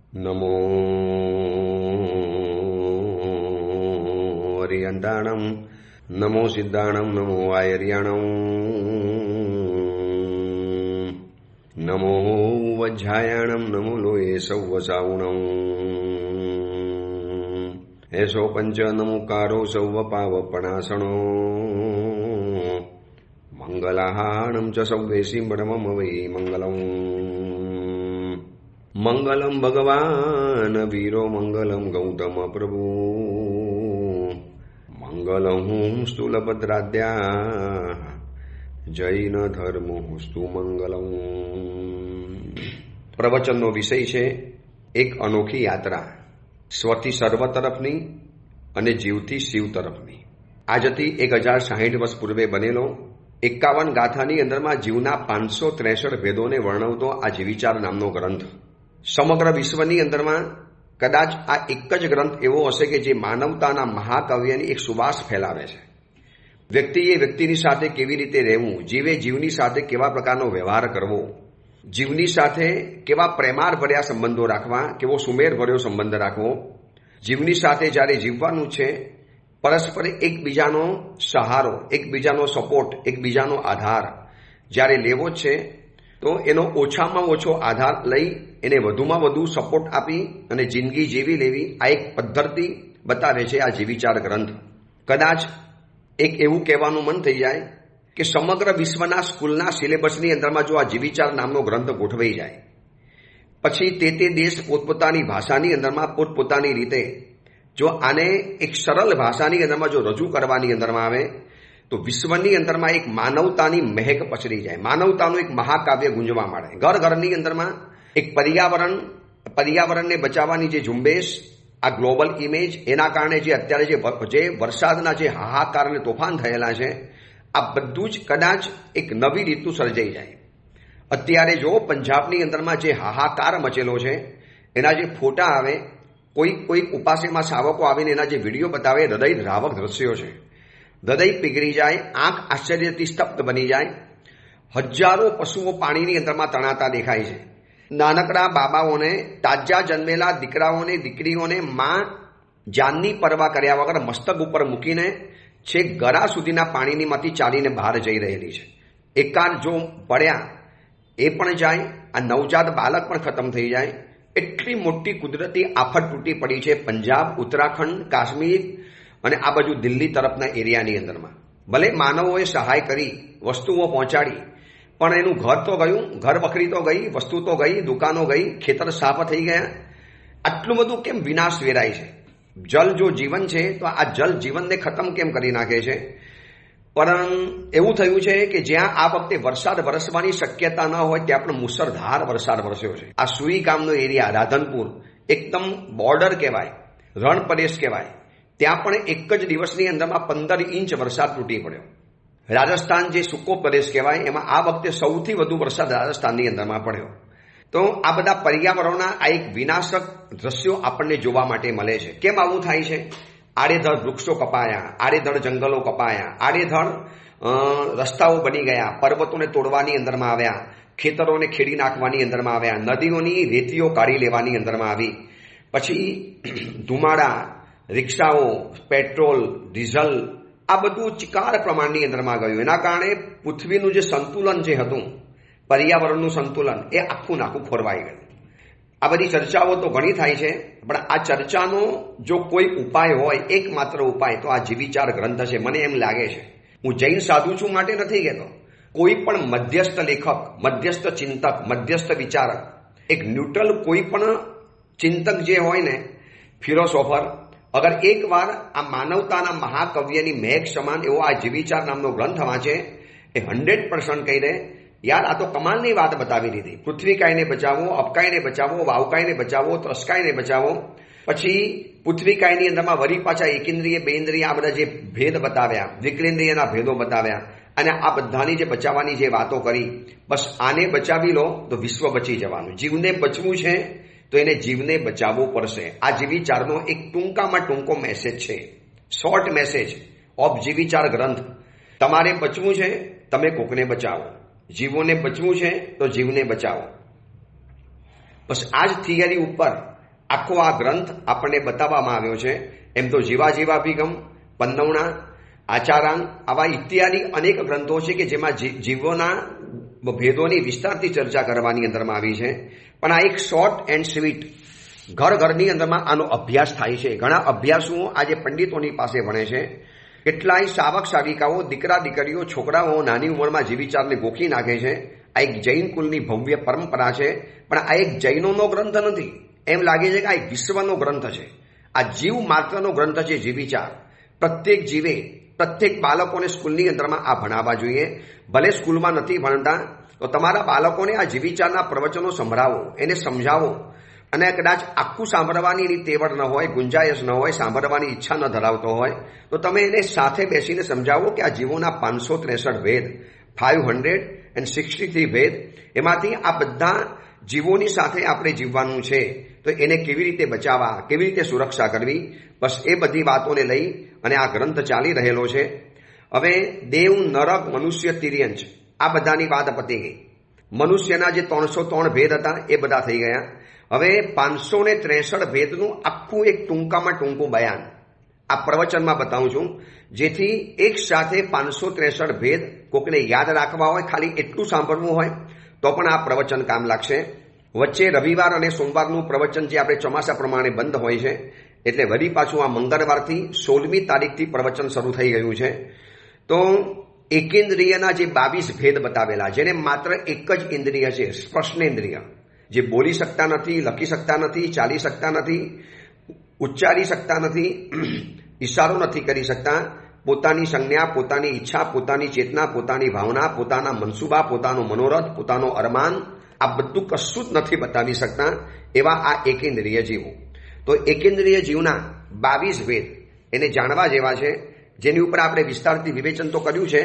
નમો હરિયંતાણમ, નમો સિદ્ધાણમ, નમો આયર્યાણમ, નમો વજ્જાયાણમ, નમો લોયે સૌવસાઉણમ, એસો પંચ નમુકારો સૌવ પાવપણાસણો, મંગલાહાણમ ચ સૌવેસી બ્રહ્મમ વૈ મંગલમ. મંગલમ ભગવાન વીરો, મંગલમ ગૌતમ પ્રભુ, મંગલમ સ્થૂલભદ્રાદ્યા, જૈન ધર્મોસ્તુ મંગલમ. પ્રવચનનો વિષય છે એક અનોખી યાત્રા, સ્વથી સર્વ તરફની અને જીવથી શિવ તરફની. આજથી 1060 વર્ષ પૂર્વે બનેલો 51 ગાથાની અંદરમાં જીવના 563 ભેદોને વર્ણવતો આ જીવિચાર નામનો ગ્રંથ. સમગ્ર વિશ્વની અંદરમાં કદાચ આ એક જ ગ્રંથ એવો હશે કે જે માનવતાના મહાકાવ્યની એક સુવાસ ફેલાવે છે. વ્યક્તિએ વ્યક્તિની સાથે કેવી રીતે રહેવું, જીવે જીવની સાથે કેવા પ્રકારનો વ્યવહાર કરવો, જીવની સાથે કેવા પ્રેમાર ભર્યા સંબંધો રાખવા, કેવો સુમેર ભર્યો સંબંધ રાખવો, જીવની સાથે જ્યારે જીવવાનું છે પરસ્પર એકબીજાનો સહારો, એકબીજાનો સપોર્ટ, એકબીજાનો આધાર જ્યારે લેવો છે તો એનો ઓછામાં ઓછો આધાર લઈ એને વધુમાં વધુ સપોર્ટ આપી અને જિંદગી જીવી લેવી, આ એક પદ્ધતિ બતાવે છે આ જીવિચાર ગ્રંથ. કદાચ એક એવું કહેવાનું મન થઈ જાય કે સમગ્ર વિશ્વના સ્કૂલના સિલેબસની અંદરમાં જો આ જીવિચાર નામનો ગ્રંથ ગોઠવાઈ જાય પછી તે દેશ પોતપોતાની ભાષાની અંદરમાં પોતપોતાની રીતે જો આને એક સરળ ભાષાની અંદરમાં જો રજૂ કરવાની અંદરમાં આવે તો વિશ્વની અંદરમાં એક માનવતાની મહેક પસરી જાય, માનવતાનું એક મહાકાવ્ય ગુંજવા માંડે. ઘર ઘરની અંદરમાં એક પર્યાવરણને બચાવવાની જે ઝુંબેશ, આ ગ્લોબલ ઇમેજ, એના કારણે જે અત્યારે જે વરસાદના જે હાહાકાર અને તોફાન થયેલા છે, આ બધું જ કદાચ એક નવી રીતનું સર્જાઈ જાય. અત્યારે જો પંજાબની અંદરમાં જે હાહાકાર મચેલો છે એના જે ફોટા આવે, કોઈ ઉપાસેમાં સાવકો આવીને એના જે વિડીયો બતાવે, હૃદય રાવક દ્રશ્યો છે. હૃદય પીગળી જાય, આંખ આશ્ચર્યથી સ્તબ્ધ બની જાય. હજારો પશુઓ પાણીની અંદરમાં તણાતા દેખાય છે. નાનકડા બાબાઓને, તાજા જન્મેલા દીકરાઓને, દીકરીઓને માં જાનની પરવા કર્યા વગર મસ્તક ઉપર મૂકીને છેક ગળા સુધીના પાણીમાંથી ચાલીને બહાર જઈ રહેલી છે. એકાદ જો પડ્યા એ પણ જાય, આ નવજાત બાળક પણ ખતમ થઈ જાય. એટલી મોટી કુદરતી આફત તૂટી પડી છે પંજાબ, ઉત્તરાખંડ, કાશ્મીર અને આ બાજુ દિલ્હી તરફના એરિયાની અંદરમાં. ભલે માનવોએ સહાય કરી, વસ્તુઓ પહોંચાડી, પણ એનું ઘર તો ગયું, ઘર વખરી તો ગઈ, વસ્તુ તો ગઈ, દુકાનો ગઈ, ખેતર સાફ થઈ ગયા. આટલું બધું કેમ વિનાશ વેરાય છે? જલ જો જીવન છે તો આ જલ જીવનને ખતમ કેમ કરી નાખે છે? પણ એવું થયું છે કે જ્યાં આ વખતે વરસાદ વરસવાની શક્યતા ન હોય ત્યાં પણ મુસળધાર વરસાદ વરસ્યો છે. આ સુઈ ગામનો એરિયા, રાધનપુર, એકદમ બોર્ડર કહેવાય, રણ પ્રદેશ કહેવાય, ત્યાં પણ એક જ દિવસની અંદરમાં 15 ઇંચ વરસાદ તૂટી પડ્યો. રાજસ્થાન જે સૂકો પ્રદેશ કહેવાય એમાં આ વખતે સૌથી વધુ વરસાદ રાજસ્થાનની અંદરમાં પડ્યો. તો આ બધા પર્યાવરણના આ એક વિનાશક દ્રશ્યો આપણને જોવા માટે મળે છે. કેમ આવું થાય છે? આડેધડ વૃક્ષો કપાયા, આડેધડ જંગલો કપાયા, આડેધડ રસ્તાઓ બની ગયા, પર્વતોને તોડવાની અંદરમાં આવ્યા, ખેતરોને ખેડી નાખવાની અંદરમાં આવ્યા, નદીઓની રેતીઓ કાઢી લેવાની અંદરમાં આવી, પછી ધુમાડા, રિક્ષાઓ, પેટ્રોલ, ડીઝલ, આ બધું ચિકાર પ્રમાણની અંદરમાં ગયું. એના કારણે પૃથ્વીનું જે સંતુલન જે હતું, પર્યાવરણનું સંતુલન, એ આખું નાખું ખોરવાઈ ગયું. આ બધી ચર્ચાઓ તો ઘણી થાય છે, પણ આ ચર્ચાનો જો કોઈ ઉપાય હોય, એકમાત્ર ઉપાય તો આ જીવિચાર ગ્રંથ છે. મને એમ લાગે છે, હું જૈન સાધુ છું માટે નથી કહેતો, કોઈ પણ મધ્યસ્થ લેખક, મધ્યસ્થ ચિંતક, મધ્યસ્થ વિચારક, એક ન્યુટ્રલ કોઈ પણ ચિંતક જે હોય ને, ફિલોસોફર, અગર એકવાર આ માનવતાના મહાકાવ્યની મહેક સમાન એવો આ જીવિચાર નામનો ગ્રંથ વાંચે, એ 100% કહી દે યાર આ તો કમાલની વાત બતાવી દીધી. પૃથ્વીકાયને બચાવો, અપકાયને બચાવો, વાવકાયને બચાવો, ત્રસ્કાયને બચાવો. પછી પૃથ્વીકાયની અંદરમાં વળી પાછા એકેન્દ્રિય, બેન્દ્રિય, આ બધા જે ભેદ બતાવ્યા, વિકલેન્દ્રિયના ભેદો બતાવ્યા, અને આ બધાની જે બચાવવાની જે વાતો કરી, બસ આને બચાવી લો તો વિશ્વ બચી જવાનું. જીવને બચવું છે તો એને જીવને બચાવવો પડશે. આ જીવિચારનો એક ટૂંકામાં ટૂંકો મેસેજ છે, શોર્ટ મેસેજ ઓફ જીવિચાર ગ્રંથ. તમારે બચવું છે, તમે કોકને બચાવો. જીવોને બચવું છે તો જીવને બચાવો. બસ આ જ થિયરી ઉપર આખો આ ગ્રંથ આપણને બતાવવામાં આવ્યો છે. એમ તો જીવાભિગમ, પન્નવણા, આચારાંગ આવા ઇત્યાદિ અનેક ગ્રંથો છે કે જેમાં જીવોના ભેદોની વિસ્તારથી ચર્ચા કરવાની અંદરમાં આવી છે. પણ આ એક શોર્ટ એન્ડ સ્વીટ ઘરની અંદરમાં આનો અભ્યાસ થાય છે. ઘણા અભ્યાસુઓ આજે પંડિતોની પાસે ભણે છે. કેટલાય સાવક સાવિકાઓ, દીકરા દીકરીઓ, છોકરાઓ નાની ઉંમરમાં જીવિચારને ગોખી નાખે છે. આ એક જૈન કુલની ભવ્ય પરંપરા છે. પણ આ એક જૈનોનો ગ્રંથ નથી. એમ લાગે છે કે આ એક વિશ્વનો ગ્રંથ છે. આ જીવ માત્રનો ગ્રંથ છે. જીવિચાર પ્રત્યેક જીવે, પ્રત્યેક બાળકોને સ્કૂલની અંદરમાં આ ભણાવવા જોઈએ. ભલે સ્કૂલમાં નથી ભણતા તો તમારા બાળકોને આ જીવિચારના પ્રવચનો સંભળાવો, એને સમજાવો. અને કદાચ આખું સાંભળવાની એની તેવડ ન હોય, ગુંજાયશ ન હોય, સાંભળવાની ઈચ્છા ન ધરાવતો હોય તો તમે એને સાથે બેસીને સમજાવો કે આ જીવોના 563 ભેદ, 563 ભેદ, એમાંથી આ બધા જીવોની સાથે આપણે જીવવાનું છે. તો એને કેવી રીતે બચાવવા, કેવી રીતે સુરક્ષા કરવી, બસ એ બધી વાતોને લઈ અને આ ગ્રંથ ચાલી રહેલો છે. હવે દેવ, નરક, મનુષ્ય, તિર્યંચ આ બધાની વાત પતી ગઈ. મનુષ્યના જે 303 ભેદ હતા એ બધા થઈ ગયા. હવે 563 ભેદનું આખું એક ટૂંકામાં ટૂંકું બયાન આ પ્રવચનમાં બતાવું છું, જેથી એક સાથે 563 ભેદ કોકને યાદ રાખવા હોય, ખાલી એટલું સાંભળવું હોય તો પણ આ પ્રવચન કામ લાગશે. વચ્ચે રવિવાર અને સોમવારનું પ્રવચન જે આપણે ચોમાસા પ્રમાણે બંધ હોય છે, એટલે વળી પાછું આ મંગળવારથી 16મી તારીખથી પ્રવચન શરૂ થઈ ગયું છે. તો એકેન્દ્રિયના જે 22 ભેદ બતાવેલા, જેને માત્ર એક જ ઇન્દ્રિય છે, સ્પર્શનેન્દ્રિય, જે બોલી શકતા નથી, લખી શકતા નથી, ચાલી શકતા નથી, ઉચ્ચારી શકતા નથી, ઈશારો નથી કરી શકતા, પોતાની સંજ્ઞા, પોતાની ઈચ્છા, પોતાની ચેતના, પોતાની ભાવના, પોતાના મનસુબા, પોતાનો મનોરથ, પોતાનો અરમાન, આ બધું કશું જ નથી બતાવી શકતા એવા આ એકેન્દ્રિય જીવો. તો એકેન્દ્રિય જીવના 22 ભેદ એને જાણવા જેવા છે, જેની ઉપર આપણે વિસ્તારથી વિવેચન તો કર્યું છે.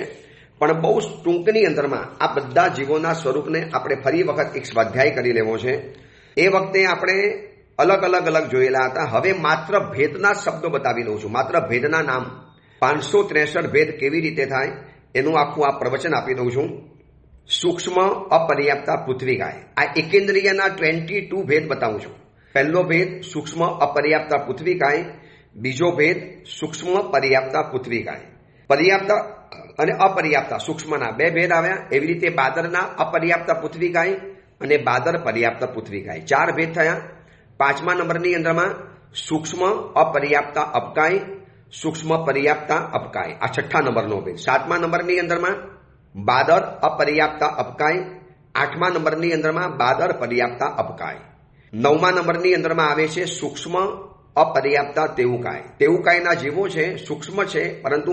પણ બહુ ટૂંકની અંદરમાં આ બધા જીવોના સ્વરૂપને આપણે ફરી વખત એક સ્વાધ્યાય કરી લેવો છે. એ વખતે આપણે અલગ અલગ જોયેલા હતા. હવે માત્ર ભેદના શબ્દો બતાવી દઉં છું, માત્ર ભેદના નામ. 563 ભેદ કેવી રીતે થાય એનું આખું આ પ્રવચન આપી દઉં છું. સૂક્ષ્મ અપર્યાપ્તા પૃથ્વીકાય, આ એકેન્દ્રિયના 22 ભેદ બતાવું છું. પહેલો ભેદ સૂક્ષ્મ અપર્યાપ્તા પૃથ્વીકાય, બીજો ભેદ સૂક્ષ્મ પર્યાપ્તા પૃથ્વીકાય. પર્યાપ્તા અને અપર્યાપ્તા સૂક્ષ્મના 2 ભેદ આવ્યા. એવી રીતે બાદરના અપર્યાપ્તા પૃથ્વીકાય અને બાદર પર્યાપ્ત પૃથ્વીકાય, 4 ભેદ થયા. 5મા નંબરની અંદરમાં સૂક્ષ્મ અપર્યાપ્તા અપકાય, સૂક્ષ્મ પર્યાપ્તા અપકાય, આ 6ઠ્ઠા નંબરનો ભેદ. 7મા નંબરની અંદરમાં બાદર અપર્યાપ્તા અપકાય, 8મા નંબરની અંદરમાં બાદર પર્યાપ્તા અપકાય. 9મા નંબરની અંદરમાં આવે છે સૂક્ષ્મ અપર્યાપ્તા તેવુકાય. તેવુકાયના જીવો છે, સૂક્ષ્મ છે પરંતુ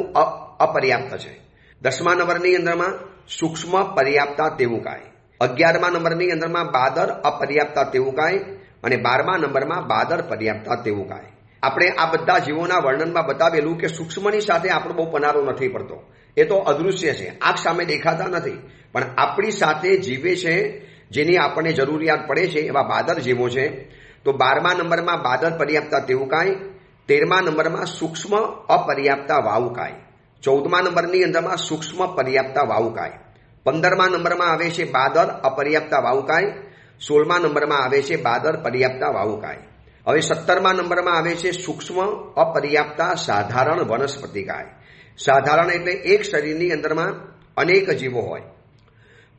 અપર્યાપ્ત છે. 10મા નંબરની અંદરમાં સૂક્ષ્મ પર્યાપ્તા તેવુકાય. 11મા નંબરની અંદરમાં બાદર અપર્યાપ્તા તેવુકાય અને 12મા નંબરમાં બાદર પર્યાપ્તા તેવુકાય. આપણે આ બધા જીવોના વર્ણનમાં બતાવેલું કે સૂક્ષ્મની સાથે આપણો બહુ પનારો નથી પડતો. એ તો અદૃશ્ય છે, આંખ સામે દેખાતા નથી, પણ આપણી સાથે જીવે છે, જેની આપણને જરૂરિયાત પડે છે એવા બાદર જીવો છે. તો 12મા નંબરમાં બાદર પર્યાપ્તા તેવુકાય, 13મા નંબરમાં સૂક્ષ્મ અપર્યાપ્તા વાવુકાય, 14મા નંબરની અંદરમાં સૂક્ષ્મ પર્યાપ્તા વાવુકાય, 15મા નંબરમાં આવે છે બાદર અપર્યાપ્તા વાવુકાય, 16મા નંબરમાં આવે છે બાદર પર્યાપ્તા વાવુકાય. હવે 17મા નંબરમાં આવે છે સૂક્ષ્મ અપર્યાપ્તા સાધારણ વનસ્પતિકાય. સાધારણ એટલે એક શરીરની અંદરમાં અનેક જીવો હોય.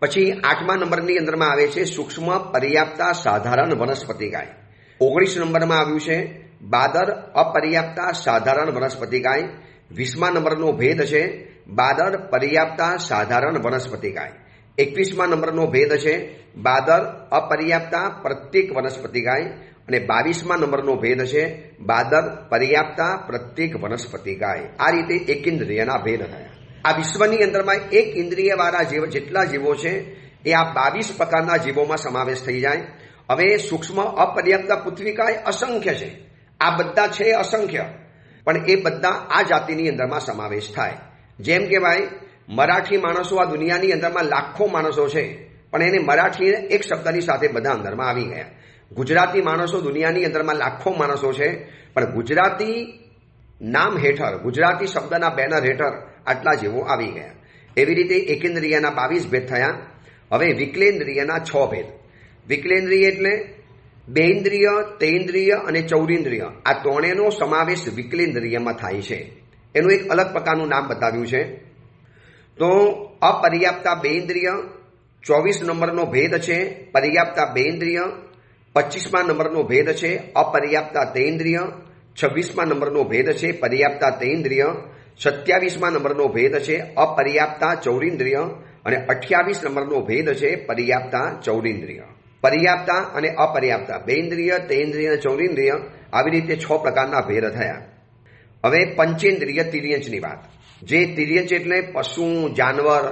પછી 8મા નંબરની અંદરમાં આવે છે સૂક્ષ્મ પર્યાપ્તા સાધારણ વનસ્પતિકાય. 19 નંબરમાં આવ્યું છે બાદર અપર્યાપ્તા સાધારણ વનસ્પતિકાય. 20મા નંબરનો ભેદ છે બાદર પર્યાપ્તા સાધારણ વનસ્પતિકાય. 21મા નંબરનો ભેદ છે બાદર અપર્યાપ્તા પ્રત્યેક વનસ્પતિકાય અને 22મા નંબરનો ભેદ છે બાદર પર્યાપ્તા પ્રત્યેક વનસ્પતિકાય. આ રીતે એકેન્દ્રિયના ભેદ થયા. આ વિશ્વની અંદરમાં એક ઇન્દ્રિયવાળા જીવ જેટલા જીવો છે એ આ 22 પ્રકારના જીવોમાં સમાવેશ થઈ જાય. હવે સૂક્ષ્મ અપર્યાપ્તા પૃથ્વીકાય અસંખ્ય છે, આ બધા છે અસંખ્ય, પણ એ બધા આ જાતિની અંદરમાં સમાવેશ થાય. જેમ કહેવાય મરાઠી માણસો આ દુનિયાની અંદરમાં લાખો માણસો છે, પણ એને મરાઠી એક શબ્દની સાથે બધા અંદરમાં આવી ગયા. ગુજરાતી માણસો દુનિયાની અંદરમાં લાખો માણસો છે, પણ ગુજરાતી નામ હેઠળ, ગુજરાતી શબ્દના બેનર હેઠળ આટલા જેવો આવી ગયા. એવી રીતે એકેન્દ્રિયના 22 ભેદ થયા. હવે વિકલેન્દ્રિયના 6 ભેદ. વિકલેન્દ્રિય એટલે બેન્દ્રિય, તેન્દ્રિય અને ચૌરિન્દ્રિય આ ત્રણેયનો સમાવેશ વિકલેન્દ્રિયમાં થાય છે. એનું એક અલગ પ્રકારનું નામ બતાવ્યું છે. તો અપર્યાપ્તા બેન્દ્રિય 24 નંબરનો ભેદ છે પર્યાપ્તા બેન્દ્રિય, 25મા નંબરનો ભેદ છે અપર્યાપ્તા તેન્દ્રિય, 26મા નંબરનો ભેદ છે પર્યાપ્તા તેન્દ્રિય, 27મા નંબરનો ભેદ છે અપર્યાપ્તા ચૌરિન્દ્રિય અને 28 નંબરનો ભેદ છે પર્યાપ્તા ચૌરિન્દ્રિય. પર્યાપ્તા અને અપર્યાપ્તા બેન્દ્રિય, તેન્દ્રિય અને ચૌરિન્દ્રિય આવી રીતે 6 પ્રકારના ભેદ થયા. હવે પંચેન્દ્રિય તિર્યંચની વાત. જે તિર્યંચ એટલે પશુ, જાનવર,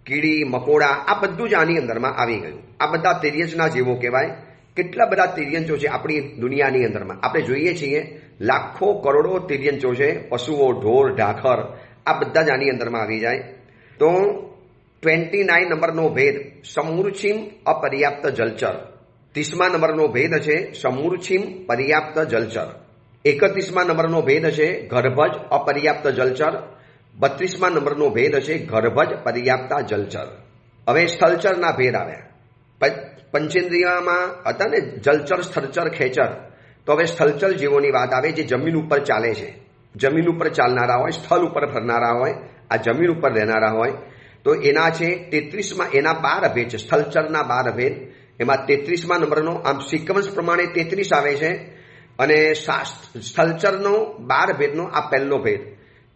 કીડી, મકોડા આ બધું જ આની અંદરમાં આવી ગયું. આ બધા તિર્યંચના જેવો કહેવાય. કેટલા બધા તિર્યંચો છે આપણી દુનિયાની અંદરમાં. આપણે જોઈએ છીએ લાખો કરોડો તિર્યંચો છે. પશુઓ, ઢોર, ઢાખર આ બધા જ આની અંદરમાં આવી જાય. તો 29 નંબરનો ભેદ સમૂર્છિમ અપર્યાપ્ત જલચર. 30મા નંબરનો ભેદ છે સમૂર્છિમ પર્યાપ્ત જલચર. 31મા નંબરનો ભેદ છે ગર્ભજ અપર્યાપ્ત જલચર. 32મા નંબરનો ભેદ છે ગર્ભજ પર્યાપ્તા જલચર. હવે સ્થળચરના ભેદ આવ્યા. પંચેન્દ્રિયમાં હતા ને જલચર, સ્થળચર, ખેચર. તો હવે સ્થળચર જેવોની વાત આવે જે જમીન ઉપર ચાલે છે. જમીન ઉપર ચાલનારા હોય, સ્થળ ઉપર ફરનારા હોય, આ જમીન ઉપર રહેનારા હોય. તો એના છે 33માં, એના 12 ભેદ છે. સ્થળચરના 12 ભેદ. એમાં 33મા નંબરનો આમ સિક્વન્સ પ્રમાણે 33 આવે છે અને સ્થળચરનો 12 ભેદનો આ પહેલો ભેદ.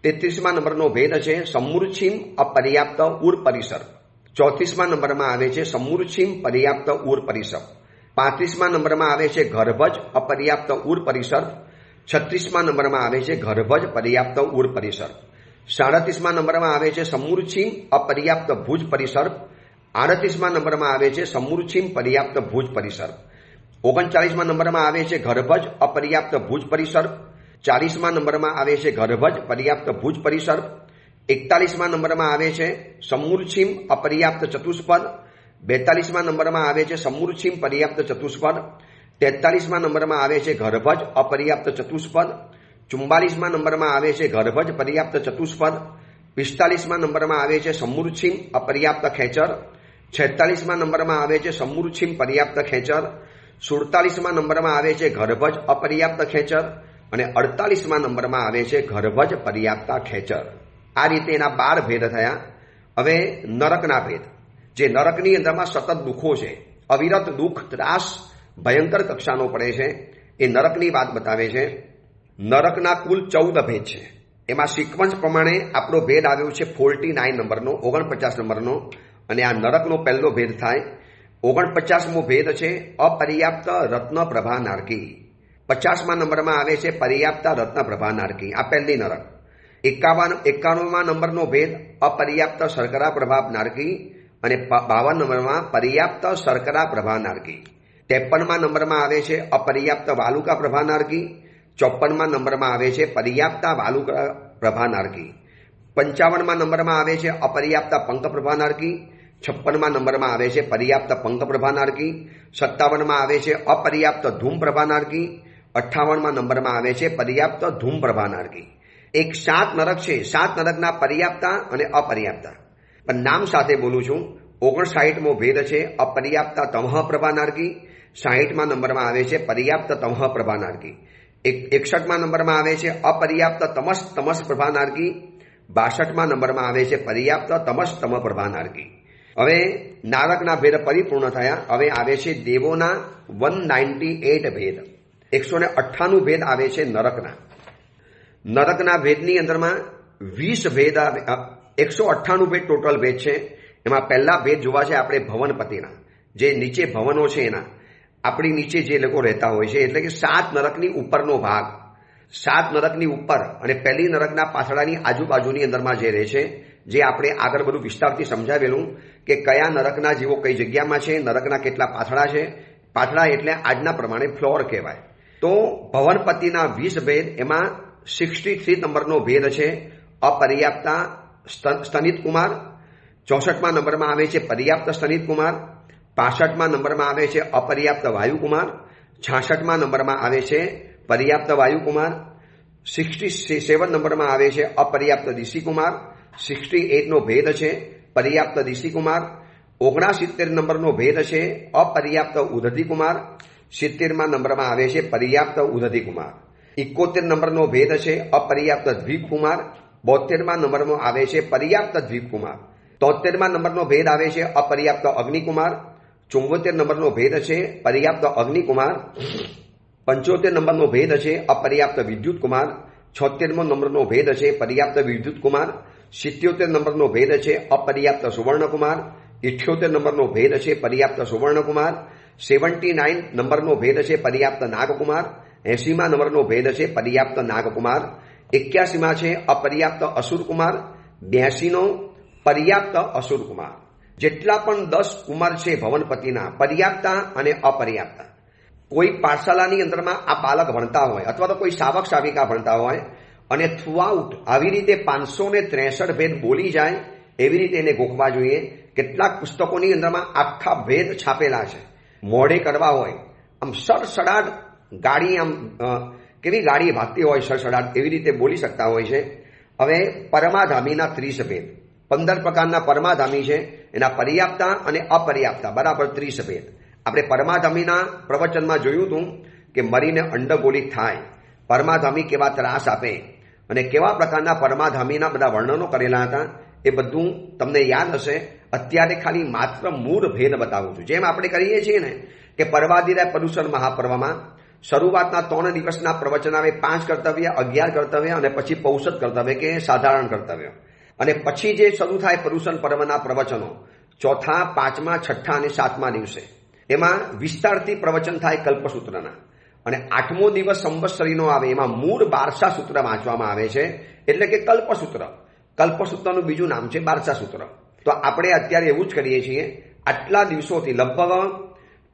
33મા નંબરનો ભેદ છે સમૂર્છિમ અપર્યાપ્ત ઉર પરિસર. 34મા નંબરમાં આવે છે સમૂર્છિમ પર્યાપ્ત ઉર પરિસર. 35મા નંબરમાં આવે છે ગર્ભજ અપર્યાપ્ત ઉર પરિસર. 36મા નંબરમાં આવે છે ગર્ભજ પર્યાપ્ત ઉર પરિસર. 37મા નંબરમાં આવે છે સમૂર્છિમ અપર્યાપ્ત ભુજ પરિસર. 38મા નંબરમાં આવે છે સમૂર્છિમ પર્યાપ્ત ભુજ પરિસર. 39મા નંબરમાં આવે છે ગર્ભજ અપર્યાપ્ત ભુજ પરિસર. 40મા નંબરમાં આવે છે ગર્ભજ પર્યાપ્ત ભુજ પરિસર. 41મા નંબરમાં આવે છે સમૂર્છિમ અપર્યાપ્ત ચતુષ્પદ. 42મા નંબરમાં આવે છે સમૂર્છિમ પર્યાપ્ત ચતુષ્પદ. 43મા નંબરમાં આવે છે ગર્ભજ અપર્યાપ્ત ચતુષ્પદ. 44મા નંબરમાં આવે છે ગર્ભજ પર્યાપ્ત ચતુષ્પદ. 45મા નંબરમાં આવે છે સમૂર્છિમ અપર્યાપ્ત ખેચર. 46મા નંબરમાં આવે છે સમૂર્છિમ પર્યાપ્ત ખેચર. 47મા નંબરમાં આવે છે ગર્ભજ અપર્યાપ્ત ખેચર અને 48મા નંબરમાં આવે છે ગર્ભજ પર્યાપ્તા ખેચર. આ રીતે એના 12 ભેદ થયા. હવે નરકના ભેદ. જે નરકની અંદરમાં સતત દુઃખો છે, અવિરત દુઃખ, ત્રાસ ભયંકર કક્ષાનો પડે છે, એ નરકની વાત બતાવે છે. નરકના કુલ 14 ભેદ છે. એમાં સિક્વન્સ પ્રમાણે આપણો ભેદ આવ્યો છે 49 નંબરનો, 49 નંબરનો. અને આ નરકનો પહેલો ભેદ થાય. 49મો ભેદ છે અપર્યાપ્ત રત્ન પ્રભા નારકી. 50મા નંબરમાં આવે છે પર્યાપ્તા રત્ન પ્રભા નારકી. આ પહેલી નરક. 51મા નંબરનો ભેદ અપર્યાપ્ત શર્કરા પ્રભાવ નારકી અને 52 નંબરમાં પર્યાપ્ત શર્કરા પ્રભા નારકી. 53મા નંબરમાં આવે છે અપર્યાપ્ત વાલુકા પ્રભા નારકી. 54મા નંબરમાં આવે છે પર્યાપ્તા વાલુકા પ્રભા નારકી. 55મા નંબરમાં આવે છે અપર્યાપ્તા પંક પ્રભા નારકી. 56મા નંબરમાં આવે છે પર્યાપ્ત પંક પ્રભા નારકી. 57માં આવે છે અપર્યાપ્ત ધૂમ પ્રભા નારકી. 58મા નંબરમાં આવે છે પર્યાપ્ત ધૂમ પ્રભા નારકી. એક 7 નરક છે. 7 નરકના પર્યાપ્તા અને અપર્યાપ્તા. પણ નામ સાથે બોલું છું. 59મો ભેદ છે અપર્યાપ્તા તમહ પ્રભા નારકી. 60મા નંબરમાં આવે છે પર્યાપ્ત તમહ પ્રભા નારકી. 61મા નંબરમાં આવે છે અપર્યાપ્ત તમસ પ્રભા નારકી. 62મા નંબરમાં આવે છે પર્યાપ્ત તમ પ્રભા નારકી. હવે નારકના ભેદ પરિપૂર્ણ થયા. હવે આવે છે દેવોના 198 ભેદ. 198 ભેદ આવે છે નરકના. નરકના ભેદની અંદરમાં 20 ભેદ, 198 ભેદ ટોટલ ભેદ છે. એમાં પહેલા ભેદ જોવા છે આપણે ભવનપતિના. જે નીચે ભવનો છે એના, આપણી નીચે જે લોકો રહેતા હોય છે, એટલે કે 7 નરકની ઉપરનો ભાગ. 7 નરકની ઉપર અને પહેલી નરકના પાછળની આજુબાજુની અંદરમાં જે રહે છે, જે આપણે આગળ બધું વિસ્તારથી સમજાવેલું કે કયા નરકના જેવો કઈ જગ્યામાં છે, નરકના કેટલા પાથડા છે. પાથડા એટલે આજના પ્રમાણે ફ્લોર કહેવાય. તો ભવનપતિના 20 ભેદ. એમાં 63 નંબરનો ભેદ છે અપર્યાપ્તા સ્તનિત કુમાર. 64મા નંબરમાં આવે છે પર્યાપ્ત સ્તનિત કુમાર. 65મા નંબરમાં આવે છે અપર્યાપ્ત વાયુકુમાર. 66મા નંબરમાં આવે છે પર્યાપ્ત વાયુકુમાર. 67 નંબરમાં આવે છે અપર્યાપ્ત દિશીકુમાર. 68નો ભેદ છે પર્યાપ્ત દિશીકુમાર. 69 નંબરનો ભેદ છે અપર્યાપ્ત ઉદધિકુમાર. 70મા નંબરમાં આવે છે પર્યાપ્ત ઉદધિ કુમાર. 71 નંબરનો ભેદ છે અપર્યાપ્ત દ્વીપ કુમાર. 72મા નંબરમાં આવે છે પર્યાપ્ત દ્વીપ કુમાર. 73મા નંબરનો ભેદ આવે છે અપર્યાપ્ત અગ્નિકુમાર. 74 નંબરનો ભેદ છે પર્યાપ્ત અગ્નિકુમાર. 75 નંબરનો ભેદ છે અપર્યાપ્ત વિદ્યુત કુમાર. 76મો નંબરનો ભેદ છે પર્યાપ્ત વિદ્યુત કુમાર. 77 નંબરનો ભેદ છે અપર્યાપ્ત સુવર્ણકુમાર. 78 નંબરનો ભેદ છે પર્યાપ્ત સુવર્ણકુમાર. 79 નંબરનો ભેદ છે પર્યાપ્ત નાગકુમાર. 80મા નંબરનો ભેદ છે પર્યાપ્ત નાગકુમાર. 81મા છે અપર્યાપ્ત અસુરકુમાર. 82નો પર્યાપ્ત અસુરકુમાર. જેટલા પણ 10 કુમાર છે ભવનપતિના પર્યાપ્તા અને અપર્યાપ્તા, કોઈ પાઠશાલાની અંદરમાં આ બાલક ભણતા હોય અથવા તો કોઈ શાવક શાવિકા ભણતા હોય અને થ્રુઆઉટ આવી રીતે 563 ભેદ બોલી જાય એવી રીતે એને ગોખવા જોઈએ. કેટલાક પુસ્તકોની અંદરમાં આખા ભેદ છાપેલા છે, મોઢે કરવા હોય આમ સડસડાટ ગાડી, આમ કેવી ગાડી ભાગતી હોય સડસડાટ એવી રીતે બોલી શકતા હોય છે. હવે પરમાધામીના 30 ભેદ, 15 પ્રકારના પરમાધામી છે, એના પર્યાપ્તા અને અપર્યાપ્તા બરાબર 30 ભેદ. આપણે પરમાધામીના પ્રવચનમાં જોયું હતું કે મરીને અંડગોલિત થાય, પરમાધામી કેવા ત્રાસ આપે અને કેવા પ્રકારના પરમાધામીના બધા વર્ણનો કરેલા હતા. એ બધું તમને યાદ હશે. અત્યારે ખાલી માત્ર મૂળ ભેદ બતાવું છું. જેમ આપણે કરીએ છીએ ને કે પર્વાદિરાય પરુષર મહાપર્વમાં શરૂઆતના 3 દિવસના પ્રવચન આવે, 5 કર્તવ્ય, 11 કર્તવ્ય અને પછી પૌષદ કર્તવ્ય કે સાધારણ કર્તવ્ય. અને પછી જે શરૂ થાય પરુષણ પર્વના પ્રવચનો 4, 5, 6 અને 7મા દિવસે, એમાં વિસ્તારથી પ્રવચન થાય કલ્પસૂત્રના. અને 8મો દિવસ સંવત્સરીનો આવે, એમાં મૂળ 12 સૂત્ર વાંચવામાં આવે છે, એટલે કે કલ્પસૂત્ર. કલ્પસૂત્રનું બીજું નામ છે 12 સૂત્ર. તો આપણે અત્યારે એવું જ કરીએ છીએ. આટલા દિવસોથી લગભગ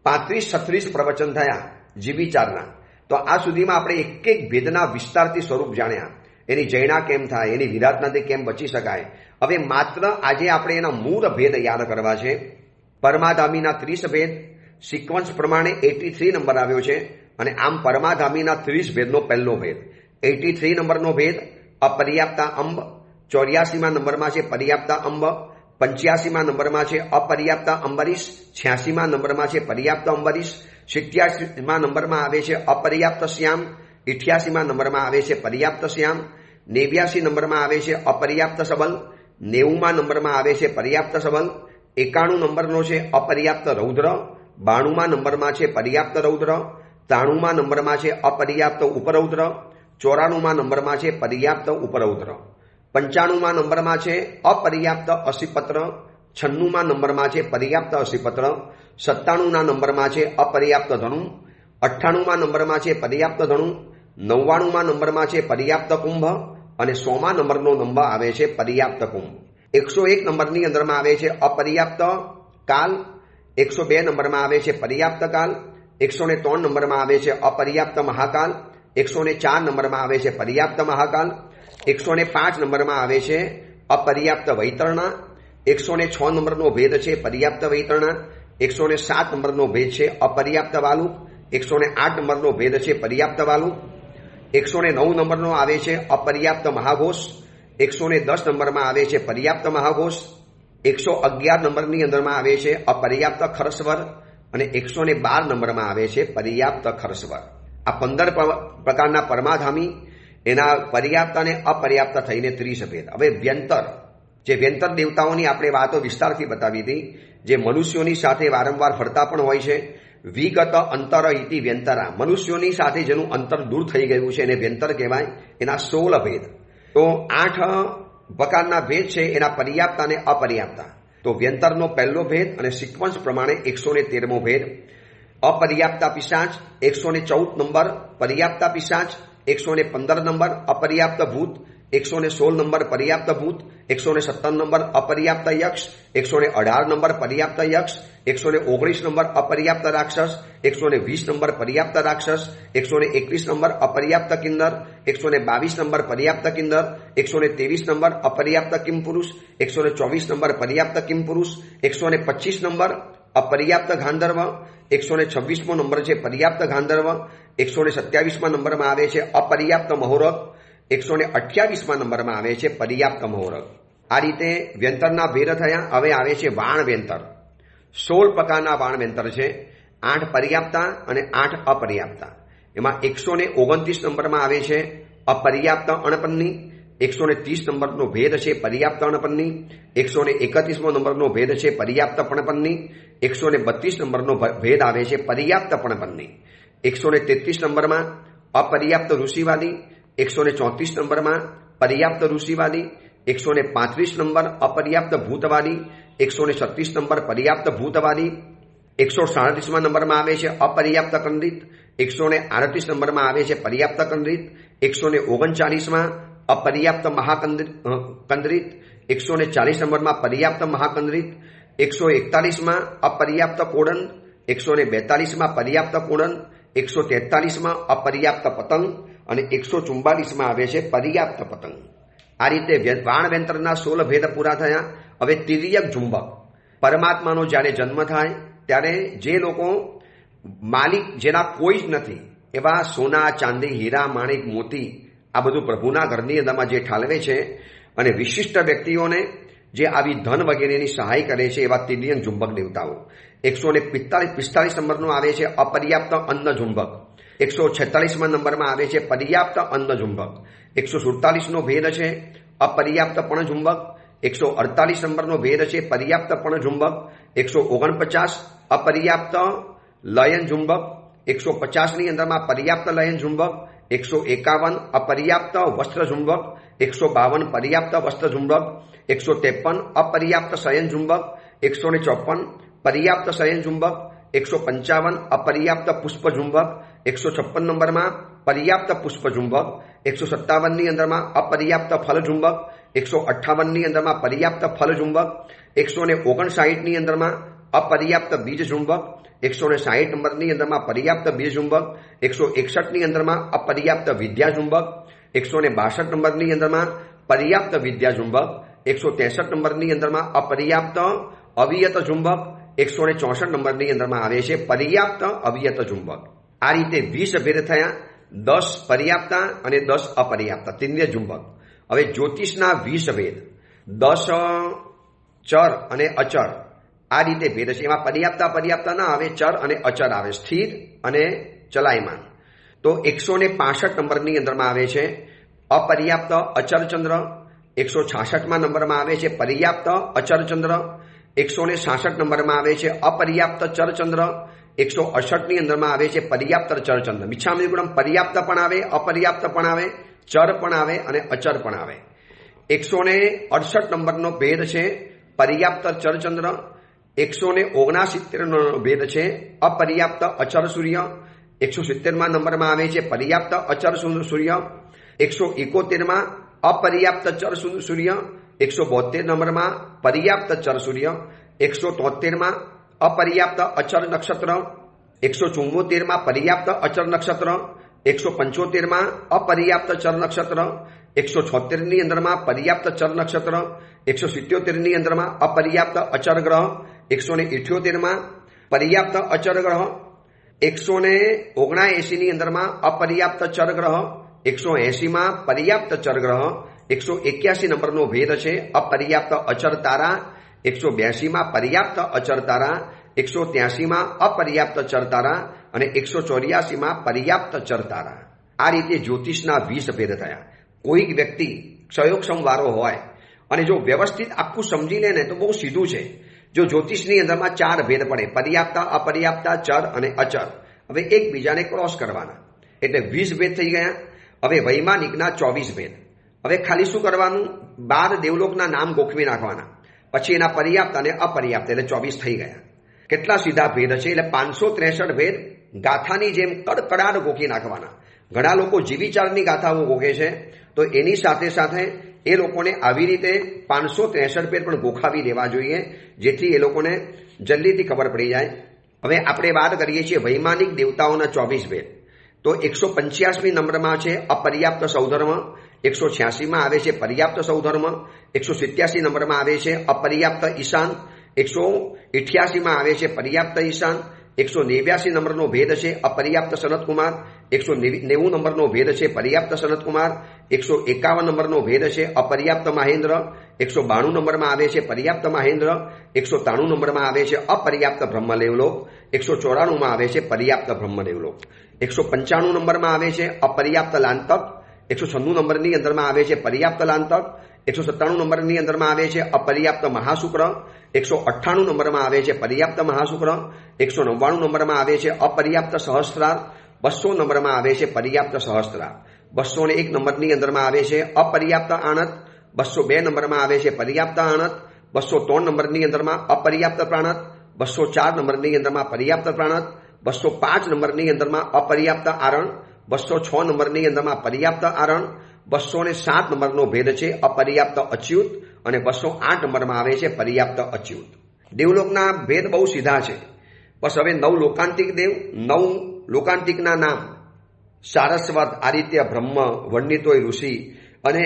35-36 પ્રવચન થયા જીવિચારના. તો આ સુધીમાં આપણે એક એક ભેદના વિસ્તારથી સ્વરૂપ જાણ્યા, એની જૈના કેમ થાય, એની વિરાટનાથી કેમ બચી શકાય. હવે માત્ર આજે આપણે એના મૂળ ભેદ યાદ કરવા છે. પરમાધામીના 30 ભેદ સિક્વન્સ પ્રમાણે 83 નંબર આવ્યો છે. અને આમ પરમાધામીના 30 ભેદનો પહેલો ભેદ 83 નંબરનો ભેદ અપર્યાપ્તા અંબ. 84મા નંબરમાં છે પર્યાપ્તા અંબ. 85મા નંબરમાં છે અપર્યાપ્તા અંબરીશ. 86મા નંબરમાં છે પર્યાપ્ત અંબરીશ. 87મા નંબરમાં આવે છે અપર્યાપ્ત શ્યામ. 88મા નંબરમાં આવે છે પર્યાપ્ત શ્યામ. 89 નંબરમાં આવે છે અપર્યાપ્ત સબલ. 90મા નંબરમાં આવે છે પર્યાપ્ત સબલ. 91 નંબરનો છે અપર્યાપ્ત રૌદ્ર. 92મા નંબરમાં છે પર્યાપ્ત રૌદ્ર. 93મા નંબરમાં છે અપર્યાપ્ત ઉપરૌદ્ર. 94મા નંબરમાં છે પર્યાપ્ત ઉપરૌદ્ર. 95મા નંબરમાં છે અપર્યાપ્ત અસીપત્ર. 96મા નંબરમાં છે પર્યાપ્ત અસીપત્ર. 97ના નંબરમાં છે અપર્યાપ્ત ધણુ. 98મા નંબરમાં છે પર્યાપ્ત ધણુ. 99મા નંબરમાં છે પર્યાપ્ત કુંભ. અને 100મા નંબરનો નંબર આવે છે પર્યાપ્ત કુંભ. 101 નંબરની અંદરમાં આવે છે અપર્યાપ્ત કાલ. 102 નંબરમાં આવે છે પર્યાપ્ત કાલ. 103 નંબરમાં આવે છે અપર્યાપ્ત મહાકાલ. 104 નંબરમાં આવે છે પર્યાપ્ત મહાકાલ. 105 નંબરમાં આવે છે અપર્યાપ્ત વૈતરણા. 106 નંબરનો ભેદ છે પર્યાપ્ત વૈતરણા. 107 નંબરનો ભેદ છે અપર્યાપ્ત વાલુ. 108 નંબરનો ભેદ છે પર્યાપ્ત વાલુ. 109 નંબરનો આવે છે અપર્યાપ્ત મહાઘોષ. 110 નંબરમાં આવે છે પર્યાપ્ત મહાઘોષ. 111 નંબરની અંદરમાં આવે છે અપર્યાપ્ત ખરસ્વર. અને 112 નંબરમાં આવે છે પર્યાપ્ત ખરસ્વર. આ 15 પ્રકારના પરમાધામી, એના પર્યાપ્ત અને અપર્યાપ્ત થઈને 30 ભેદ. હવે વ્યંતર, જે વ્યંતર દેવતાઓની આપણે વાતો વિસ્તારથી બતાવી હતી, જે મનુષ્યોની સાથે વારંવાર ફરતા પણ હોય છે. વિગત અંતર ઇતિ વ્યંતરા, મનુષ્યોની સાથે જેનું અંતર દૂર થઈ ગયું છે એને વ્યંતર કહેવાય. એના 16 ભેદ. તો 8 પ્રકારના ભેદ છે એના પર્યાપ્ત અને અપર્યાપ્તા. તો વ્યંતરનો પહેલો ભેદ અને સિક્વન્સ પ્રમાણે 113મો ભેદ. અપર્યાપ્તા પિશાચ 114 નંબર, પર્યાપ્તા પિશાચ 115 નંબર, અપર્યાપ્ત ભૂત 116 નંબર પર્યાપ્ત ભૂત, 117 નંબર અપર્યાપ્ત યક્ષ, 118 નંબર પર્યાપ્ત યક્ષ, 119 નંબર અપર્યાપ્ત રાક્ષસ, 120 નંબર પર્યાપ્ત રાક્ષસ, 121 નંબર અપર્યાપ્ત કિન્નર, 122 નંબર પર્યાપ્ત કિન્નર, 123 નંબર અપર્યાપ્ત કિમપુરુષ, 124 નંબર પર્યાપ્ત કિમપુરુષ, 125 નંબર અપર્યાપ્ત ગાંધર્વ, 126મો નંબર છે પર્યાપ્ત ગાંધર્વ, 127મા નંબરમાં આવે છે અપર્યાપ્ત મહોરક, 128મા નંબરમાં આવે છે પર્યાપ્ત મહોરક. આ રીતે વ્યંતરના ભેદ થયા. હવે આવે છે વાણ વ્યંતર. 16 પ્રકારના વાણ વ્યંતર છે. 8 પર્યાપ્તા અને 8 અપર્યાપ્તા. એમાં 129 નંબરમાં આવે છે અપર્યાપ્ત અણપન્ની. 130 નંબરનો ભેદ છે પર્યાપ્ત અણપન્ની. 131મો નંબરનો ભેદ છે પર્યાપ્ત પણપન્ની. 132 નંબરનો ભેદ આવે છે પર્યાપ્ત પણપન્ની. 133 નંબરમાં અપર્યાપ્ત ઋષિવાદી. 134 નંબરમાં પર્યાપ્ત ઋષિવાદી. 135 નંબર અપર્યાપ્ત ભૂતવાદી. 136 નંબર પર્યાપ્ત ભૂતવાદી. 137મા નંબરમાં આવે છે અપર્યાપ્ત કંડિત. 138 નંબરમાં આવે છે પર્યાપ્ત કંડિત. 139માં અપર્યાપ્ત મહાકંડિત. 140 નંબરમાં પર્યાપ્ત મહાકંડિત. 141માં અપર્યાપ્ત કોડન. 142માં પર્યાપ્ત કોડન. 143માં અપર્યાપ્ત પતંગ અને 144માં આવે છે પર્યાપ્ત પતંગ. આ રીતે વાણવેંતરના 16 ભેદ પૂરા થયા. હવે તિર્યક ઝુંબક. પરમાત્માનો જ્યારે જન્મ થાય ત્યારે જે લોકો માલિક જેના કોઈ જ નથી એવા સોના ચાંદી હીરા માણિક મોતી આ બધું પ્રભુના ઘરની અંદરમાં જે ઠાલવે છે અને વિશિષ્ટ વ્યક્તિઓને જે આવી ધન વગેરેની સહાય કરે છે એવા તિર્યક ઝુંબક દેવતાઓ. 145 નંબરનો આવે છે અપર્યાપ્ત અન્ન ઝુંબક. 146મા નંબરમાં આવે છે પર્યાપ્ત અન્ન ઝુંબક. 147નો ભેદ છે અપર્યાપ્ત પણ ઝુંબક. 148 નંબરનો ભેદ છે પર્યાપ્ત પણ ઝુંબક. 149 અપર્યાપ્ત લયન ઝુંબક. 150ની અંદરમાં પર્યાપ્ત લયન ઝુંબક. 151 અપર્યાપ્ત વસ્ત્ર ઝુંબક. 152 પર્યાપ્ત વસ્ત્ર ઝુંબક. 153 અપર્યાપ્ત શયન ઝુંબક. 154 પર્યાપ્ત શયન ઝુંબક. 155 અપર્યાપ્ત પુષ્પ ઝુંબક. 156 નંબરમાં પર્યાપ્ત પુષ્પ ઝુંબક. 157ની અંદરમાં અપર્યાપ્ત ફલ ઝુંબક. 158ની અંદરમાં પર્યાપ્ત ફલ ઝુંબક. 159ની અંદરમાં અપર્યાપ્ત બીજ ઝુંબક. 160 નંબરની અંદરમાં પર્યાપ્ત બીજ ઝુંબક. 161ની અંદરમાં અપર્યાપ્ત વિદ્યા ઝુંબક. 162 નંબરની અંદરમાં પર્યાપ્ત વિદ્યા ઝુંબક. 163 નંબરની અંદરમાં અપર્યાપ્ત અવિયત ઝુંબક. 164 નંબરની અંદરમાં આવે છે પર્યાપ્ત અવિયત ઝુંબક. આ રીતે 20 ભેદ થયા. 10 પર્યાપ્તા અને 10 અપર્યાપ્તા તિર્યક ઝુંબક. હવે જ્યોતિષના 20 ભેદ. 10 ચર અને અચર આ રીતે ભેદ છે. એમાં પર્યાપ્તા પર્યાપ્તા ના આવે, ચર અને અચર આવે, સ્થિર અને ચલાયમાન. તો 165 નંબરની અંદરમાં આવે છે અપર્યાપ્ત અચર ચંદ્ર. 166માં નંબરમાં આવે છે પર્યાપ્ત અચર ચંદ્ર. 166 નંબરમાં આવે છે અપર્યાપ્ત ચરચંદ્ર. 168ની અંદરમાં આવે છે પર્યાપ્ત ચરચંદ્ર. મિચ્છામિદુક્કડમ પર્યાપ્ત પણ આવે, અપર્યાપ્ત પણ આવે, ચર પણ આવે અને અચર પણ આવે. 168 નંબરનો ભેદ છે પર્યાપ્ત ચરચંદ્ર. 169નો ભેદ છે અપર્યાપ્ત અચર સૂર્ય. 170માં નંબરમાં આવે છે પર્યાપ્ત અચર સૂર્ય. 171માં અપર્યાપ્ત ચર સૂર્ય. 172 નંબરમાં પર્યાપ્ત ચર સૂર્ય. 173માં અપર્યાપ્ત અચર નક્ષત્ર. 174માં પર્યાપ્ત અચર નક્ષત્ર. 175માં અપર્યાપ્ત ચર નક્ષત્ર. 176ની અંદરમાં પર્યાપ્ત ચર નક્ષત્ર. 177ની અંદરમાં અપર્યાપ્ત અચર ગ્રહ. 178માં પર્યાપ્ત અચર ગ્રહ. 179ની અંદરમાં અપર્યાપ્ત ચર ગ્રહ. 180માં પર્યાપ્ત ચર ગ્રહ. 181 નંબરનો ભેદ છે અપર્યાપ્ત અચર તારા. 182માં પર્યાપ્ત અચર તારા. 183માં અપર્યાપ્ત ચર તારા અને 184માં પર્યાપ્ત ચર તારા. આ રીતે જ્યોતિષના 20 ભેદ થયા. કોઈક વ્યક્તિ ક્ષયોક્ષમ વાળો હોય અને જો વ્યવસ્થિત આખું સમજી લે ને તો બહુ સીધું છે. જો જ્યોતિષની અંદરમાં 4 ભેદ પડે, પર્યાપ્તા, અપર્યાપ્તા, ચર અને અચર, હવે એકબીજાને ક્રોસ કરવાના એટલે 20 ભેદ થઈ ગયા. હવે વૈમાનિકના 24 ભેદ. હવે ખાલી શું કરવાનું? 12 દેવલોકના નામ ગોખવી નાખવાના, પછી એના પર્યાપ્ત અને અપર્યાપ્ત એટલે 24 થઈ ગયા. કેટલા સીધા ભેદ છે? એટલે 563 ભેદ ગાથાની જેમ કડકડાટ ગોખી નાખવાના. ઘણા લોકો જીવીચારની ગાથાઓ ગોખે છે, તો એની સાથે સાથે એ લોકોને આવી રીતે 563 ભેદ પણ ગોખાવી દેવા જોઈએ, જેથી એ લોકોને જલ્દીથી ખબર પડી જાય. હવે આપણે વાત કરીએ છીએ વૈમાનિક દેવતાઓના 24 ભેદ. તો 185મી નંબરમાં છે અપર્યાપ્ત સૌધર્મ. 186માં આવે છે પર્યાપ્ત સૌધર્મ. 187 નંબરમાં આવે છે અપર્યાપ્ત ઈશાન. 188માં આવે છે પર્યાપ્ત ઈશાન. 189 નંબરનો ભેદ છે અપર્યાપ્ત સનતકુમાર, 190 નંબરનો ભેદ છે પર્યાપ્ત સનતકુમાર, 151 નંબરનો ભેદ છે અપર્યાપ્ત મહેન્દ્ર, 192 નંબરમાં આવે છે પર્યાપ્ત મહેન્દ્ર, 193 નંબરમાં આવે છે અપર્યાપ્ત બ્રહ્મદેવલોક, 194માં આવે છે પર્યાપ્ત બ્રહ્મદેવલોક, 195 નંબરમાં આવે છે અપર્યાપ્ત લાંતક, 196 નંબરની અંદરમાં આવે છે પર્યાપ્ત લાંતક, 197 નંબરની અંદરમાં આવે છે અપર્યાપ્ત મહાશુક્ર, 198 નંબરમાં આવે છે પર્યાપ્ત મહાશુક્ર, 199 નંબરમાં આવે છે અપર્યાપ્ત સહસ્ત્રાર, 200 નંબરમાં આવે છે પર્યાપ્ત સહસ્ત્રાર, 201 નંબરની અંદરમાં આવે છે અપર્યાપ્ત આણત, 202 નંબરમાં આવે છે પર્યાપ્ત આણત, 203 નંબરની અંદરમાં અપર્યાપ્ત પ્રાણત, 204 નંબરની અંદરમાં પર્યાપ્ત પ્રાણત, 205 નંબરની અંદરમાં અપર્યાપ્ત આરણ, 206 નંબરની અંદરમાં પર્યાપ્ત આરણ, 207 નંબરનો ભેદ છે અપર્યાપ્ત અચ્યુત અને 208 નંબરમાં આવે છે પર્યાપ્ત અચ્યુત. દેવલોકના ભેદ બહુ સીધા છે. બસ હવે 9 લોકાંતિક દેવ, 9 લોકાંતિકના નામ સારસ્વત, આદિત્ય, બ્રહ્મ, વંડિતોય, ઋષિ અને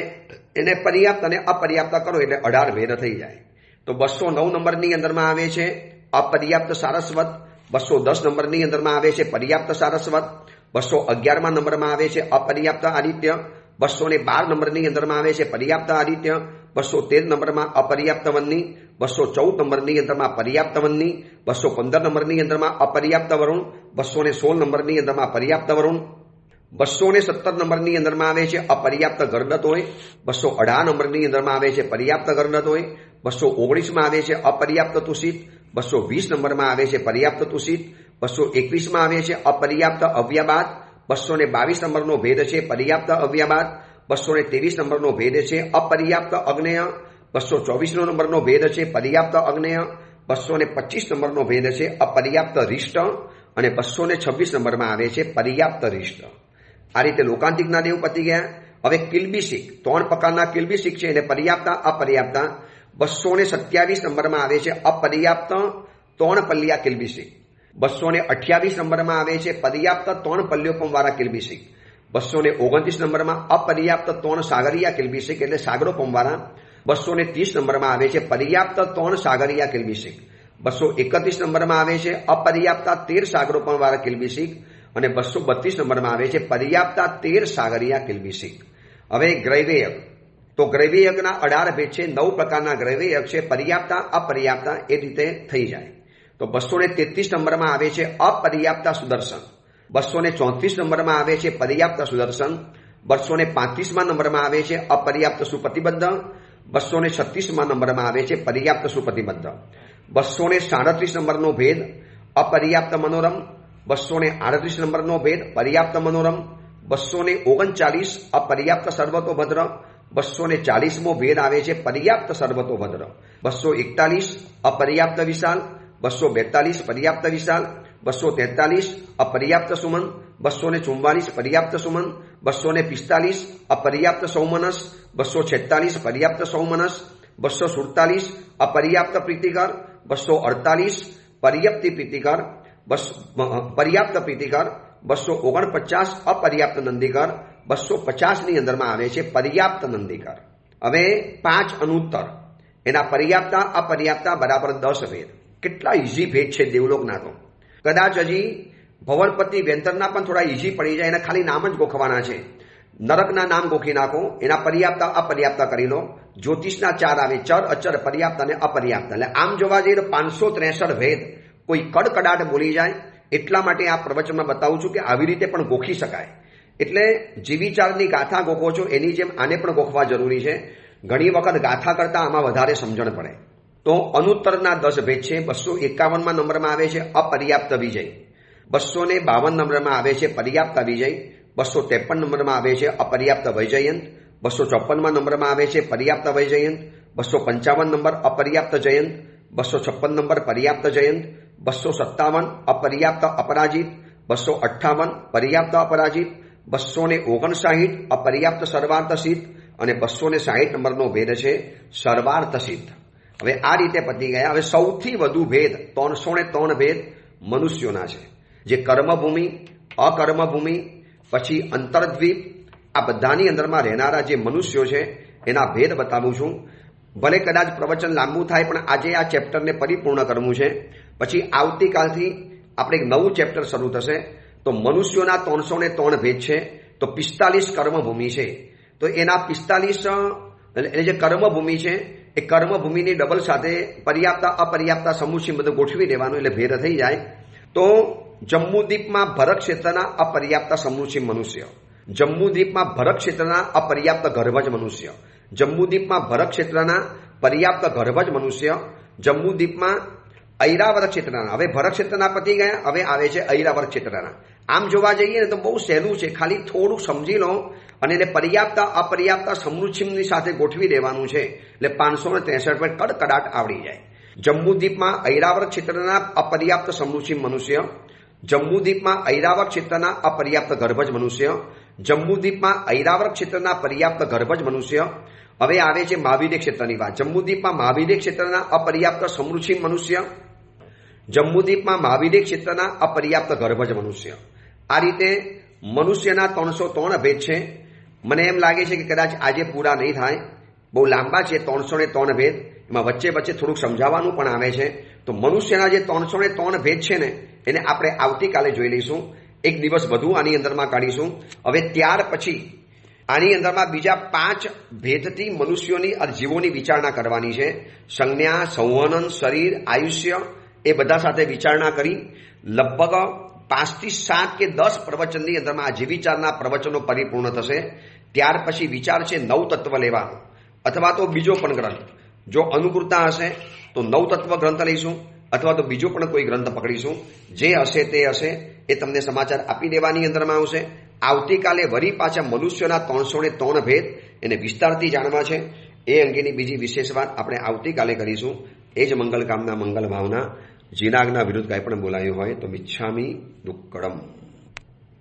એને પર્યાપ્ત અને અપર્યાપ્ત કરો એટલે 18 ભેદ થઈ જાય. તો 209 નંબરની અંદરમાં આવે છે અપર્યાપ્ત સારસ્વત, 210 નંબરની અંદરમાં આવે છે પર્યાપ્ત સારસ્વત, 211માં નંબરમાં આવે છે અપર્યાપ્ત આદિત્ય, 212 નંબરની અંદરમાં આવે છે પર્યાપ્ત આદિત્ય, 213 નંબરમાં અપર્યાપ્ત વન્ની, 214 નંબરની અંદરમાં પર્યાપ્ત વન્ની, 215 નંબરની અંદરમાં અપર્યાપ્ત વરુણ, 216 નંબરની અંદરમાં પર્યાપ્ત વરુણ, 217 નંબરની અંદરમાં આવે છે અપર્યાપ્ત ગરડતોય, 218 નંબરની અંદરમાં આવે છે પર્યાપ્ત ગરડતોય, 219માં આવે છે અપર્યાપ્ત તુષિત, 220 નંબરમાં આવે છે પર્યાપ્ત તુષિત, 221માં આવે છે અપર્યાપ્ત અવ્યાબાદ, 222 નંબરનો ભેદ છે પર્યાપ્ત અવ્યાબાદ, 223 નંબરનો ભેદ છે અપર્યાપ્ત અગ્નેય, 224 નંબરનો ભેદ છે પર્યાપ્ત અગ્નેય, 225 નંબરનો ભેદ છે અપર્યાપ્ત રિષ્ટ અને 226 નંબરમાં આવે છે પર્યાપ્ત રિષ્ટ. આ રીતે લોકાંતિકના દેવ પતી ગયા. હવે કિલ્બિશિક, 3 પ્રકારના કિલ્બિશિક છે એને પર્યાપ્ત અપર્યાપ્ત. 227 નંબરમાં આવે છે અપર્યાપ્ત 3 પલ્લિયા કિલ્બિશિક, 228 નંબરમાં આવે છે પર્યાપ્ત 3 પલ્યોપમ વાળા કિલ્બિશિક, 229 નંબરમાં અપર્યાપ્ત 3 સાગરિયા કિલ્બિશિક એટલે સાગરોપમ વાળા, 230 નંબરમાં આવે છે પર્યાપ્ત 3 સાગરિયા કિલ્બિશિક, 231 નંબરમાં આવે છે અપર્યાપ્ત 13 સાગરોપમ વાળા કિલ્બિશિક અને 232 નંબરમાં આવે છે પર્યાપ્ત 13 સાગરિયા કિલ્બિશિક. હવે ગ્રૈવેયક, તો ગ્રૈવેયકના 18 ભેદ છે. 9 પ્રકારના ગ્રૈવેયક છે, પર્યાપ્ત અપર્યાપ્ત એ રીતે થઈ જાય. તો 233 નંબરમાં આવે છે અપર્યાપ્ત સુદર્શન, 234 નંબરમાં આવે છે પર્યાપ્ત સુદર્શન, 235માં નંબરમાં આવે છે અપર્યાપ્ત સુપ્રતિબદ્ધ, 236માં નંબરમાં આવે છે પર્યાપ્ત સુપ્રતિબદ્ધ, 237 નંબરનો ભેદ અપર્યાપ્ત મનોરમ, 238 નંબરનો ભેદ પર્યાપ્ત મનોરમ, 239 અપર્યાપ્ત સર્વતોભદ્ર, 240મો ભેદ આવે છે પર્યાપ્ત સર્વતોભદ્ર, 241 અપર્યાપ્ત વિશાલ, 242 પર્યાપ્ત વિશાલ, 243 અપર્યાપ્ત સુમન, 244 પર્યાપ્ત સુમન, 245 અપર્યાપ્ત સૌમનસ, 246 પર્યાપ્ત સૌમનસ, 247 અપર્યાપ્ત પ્રીતિકર, 248 પર્યાપ્તિ પ્રીતિકર, પર્યાપ્ત પ્રીતિકર, 249 અપર્યાપ્ત નંદીકર, 250ની અંદરમાં આવે છે પર્યાપ્ત નંદીકર. હવે 5 અનુત્તર, એના પર્યાપ્ત અપર્યાપ્ત બરાબર 10 ભેદ. કેટલા ઇઝી ભેદ છે દેવલોકના. તો કદાચ હજી ભવનપતિ વ્યંતરના પણ થોડા ઇઝી પડી જાય, એના ખાલી નામ જ ગોખવાના છે. નરકના નામ ગોખી નાખો, એના પર્યાપ્ત અપર્યાપ્ત કરી લો. જ્યોતિષના 4 આવે, ચર, અચર, પર્યાપ્ત અને અપર્યાપ્ત. એટલે આમ જોવા જઈએ તો 563 ભેદ કોઈ કડકડાટ બોલી જાય. એટલા માટે આ પ્રવચનમાં બતાવું છું કે આવી રીતે પણ ગોખી શકાય. એટલે જીવીચારની ગાથા ગોખો છો એની જેમ આને પણ ગોખવા જરૂરી છે. ઘણી વખત ગાથા કરતા આમાં વધારે સમજણ પડે. તો અનુત્તરના 10 ભેદ છે. 251માં નંબરમાં આવે છે અપર્યાપ્ત વિજય, 252 નંબરમાં આવે છે પર્યાપ્ત વિજય, 253 નંબરમાં આવે છે અપર્યાપ્ત વૈજયંત, 254માં નંબરમાં આવે છે પર્યાપ્ત વૈજયંત, 255 નંબર અપર્યાપ્ત જયંત, 256 નંબર પર્યાપ્ત જયંત, 257 અપર્યાપ્ત અપરાજિત, 258 પર્યાપ્ત અપરાજિત, 259 અપર્યાપ્ત સર્વાર્થસિદ્ધ અને 260 નંબરનો ભેદ છે સર્વાર્થસિદ્ધ. હવે આ રીતે પતી ગયા. હવે સૌથી વધુ ભેદ 303 ભેદ મનુષ્યોના છે, જે કર્મભૂમિ, અકર્મભૂમિ, પછી અંતરદ્વીપ, આ બધાની અંદરમાં રહેનારા જે મનુષ્યો છે એના ભેદ બતાવું છું. ભલે કદાચ પ્રવચન લાંબુ થાય પણ આજે આ ચેપ્ટરને પરિપૂર્ણ કરવું છે. પછી આવતીકાલથી આપણે એક નવું ચેપ્ટર શરૂ થશે. તો મનુષ્યોના 303 ભેદ છે. તો 45 કર્મભૂમિ છે. તો એના 45 એટલે જે કર્મભૂમિ છે એ કર્મભૂમિની ડબલ સાથે પર્યાપ્તા અપર્યાપ્તા સમુચિમ બધું ગોઠવી દેવાનું એટલે ભેદ થઈ જાય. તો જમ્મુદ્વીપમાં ભરત ક્ષેત્રના અપર્યાપ્ત સમુચિમ મનુષ્ય, જમ્મુદ્વીપમાં ભરત ક્ષેત્રના અપર્યાપ્ત ગર્ભજ મનુષ્ય, જમ્મુદ્વીપમાં ભરત ક્ષેત્રના પર્યાપ્ત ગર્ભજ મનુષ્ય, જમ્મુદ્વીપમાં ઐરાવત ક્ષેત્રના, હવે ભરત ક્ષેત્રના પતી ગયા, હવે આવે છે ઐરાવત ક્ષેત્રના. આમ જોવા જઈએ ને તો બહુ સહેલું છે, ખાલી થોડુંક સમજી લો અને એને પર્યાપ્ત અપર્યાપ્ત સમૃદ્ધિની સાથે ગોઠવી દેવાનું છે એટલે 563 પર કડકડાટ આવડી જાય. જમ્મુદ્વીપમાં ઐરાવત ક્ષેત્રના અપર્યાપ્ત સમૃદ્ધિ મનુષ્ય, જમ્મુદ્વીપમાં ઐરાવત ક્ષેત્રના અપર્યાપ્ત ગર્ભજ મનુષ્ય, જમ્મુદ્વીપમાં ઐરાવત ક્ષેત્રના પર્યાપ્ત ગર્ભજ મનુષ્ય. હવે આવે છે મહાવીર ક્ષેત્રની વાત. જમ્મુદ્વીપમાં મહાવીર ક્ષેત્રના અપર્યાપ્ત સમૃદ્ધિ મનુષ્ય, જમ્મુદ્વીપમાં મહાવીર ક્ષેત્રના અપર્યાપ્ત ગર્ભજ મનુષ્ય. આ રીતે મનુષ્યના 303 ભેદ છે. મને એમ લાગે છે કે કદાચ આજે પૂરા નહીં થાય, બહુ લાંબા છે 303 ભેદ. એમાં વચ્ચે વચ્ચે થોડુંક સમજાવવાનું પણ આવે છે. તો મનુષ્યના જે 303 ભેદ છે ને એને આપણે આવતીકાલે જોઈ લઈશું. એક દિવસ વધુ આની અંદરમાં કાઢીશું. હવે ત્યાર પછી આની અંદરમાં બીજા 5 ભેદથી મનુષ્યોની જીવોની વિચારણા કરવાની છે. સંજ્ઞા, સંવહન, શરીર, આયુષ્ય એ બધા સાથે વિચારણા કરી લગભગ 5 થી 7 કે 10 પ્રવચનની અંદરમાં આ જીવિચારના પ્રવચનો પરિપૂર્ણ થશે. ત્યાર પછી વિચાર છે 9 તત્વ લેવાનો અથવા તો બીજો પણ ગ્રંથ. જો અનુકૂળતા હશે તો 9 તત્વ ગ્રંથ લઈશું અથવા તો બીજો પણ કોઈ ગ્રંથ પકડીશું. જે હશે તે હશે એ તમને સમાચાર આપી દેવાની અંદરમાં આવશે. આવતીકાલે વળી પાછા મનુષ્યના 303 ભેદ એને વિસ્તારથી જાણવા છે. એ અંગેની બીજી વિશેષ વાત આપણે આવતીકાલે કરીશું. એ જ મંગલ કામના મંગલ ભાવના. જીનાગના વિરુદ્ધ કાંઈ પણ બોલાયું હોય તો મિચ્છામી દુક્કડમ.